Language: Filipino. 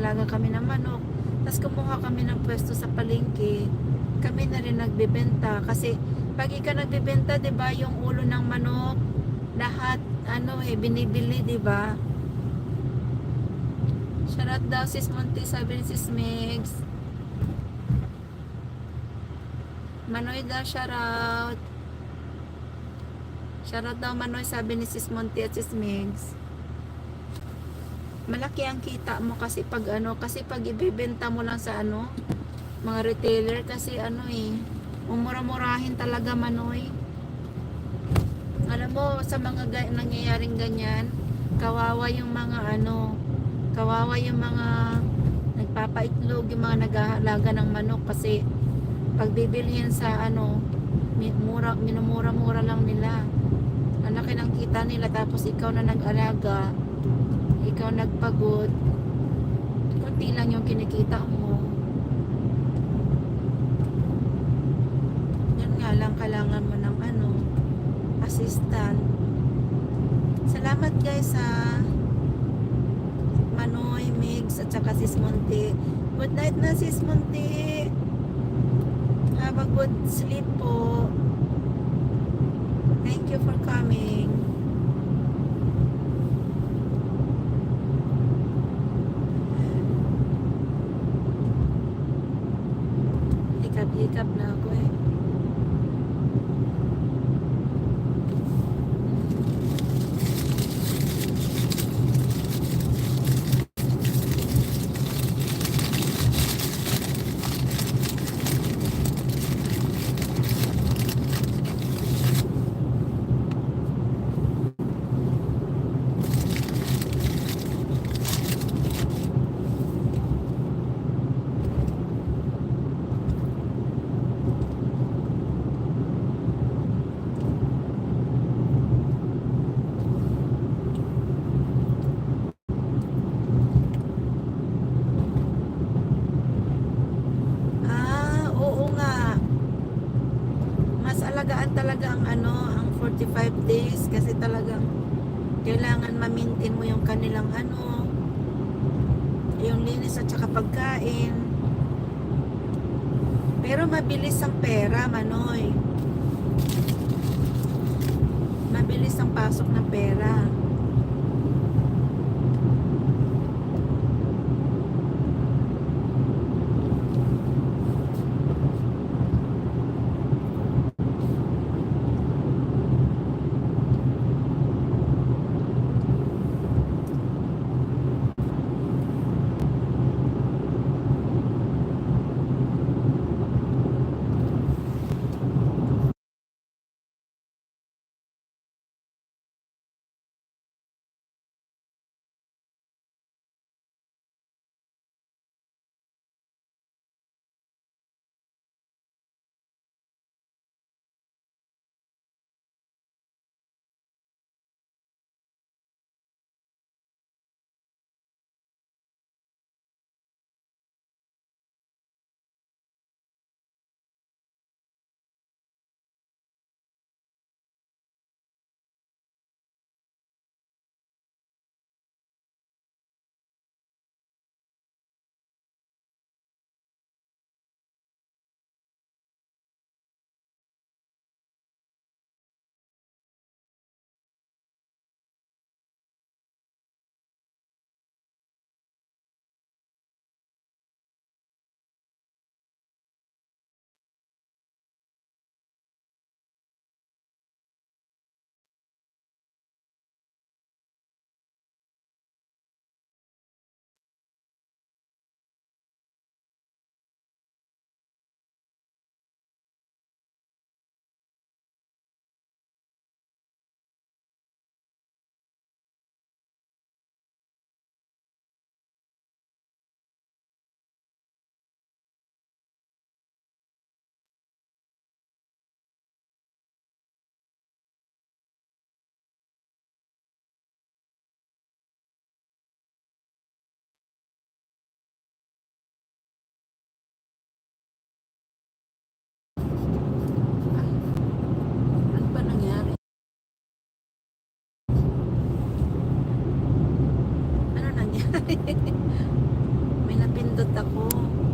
nag-alaga kami ng manok. Tapos kumuha kami ng pwesto sa palengke. Kami na rin nagbebenta kasi pag ikaw nagbebenta, 'di ba, yung ulo ng manok, lahat binibili, 'di ba? Shoutout daw sis Monty, sabi ni sis Megs. Manoy daw shoutout. Shoutout daw Manoy, sabi ni sis Monty at sis Megs. Malaki ang kita mo kasi kasi pag ibebenta mo lang sa mga retailer kasi mumura-murahin talaga Manoy. Alam mo, sa mga nangyayaring ganyan, kawawa yung mga kawawa yung mga nagpapaitlog, yung mga nag-aalaga ng manok kasi pag bibilhin sa minumura-mura lang nila. Ang laki ng kita nila tapos ikaw na nag-alaga, ikaw nagpagod, kunti lang yung kinikita mo. Yun nga lang, kailangan mo ng assistant. Salamat guys sa Manoy, Migs at saka sis Monte. Good night na sis Monte. Have a good sleep po. Thank you for coming. Hikap-hikap na ako eh. Oo nga. Mas alagaan talaga ang 45 days kasi talagang kailangan ma-maintain mo yung kanilang yung linis at saka pagkain. Pero mabilis ang pera, Manoy. Mabilis ang pasok ng pera. napindot ako.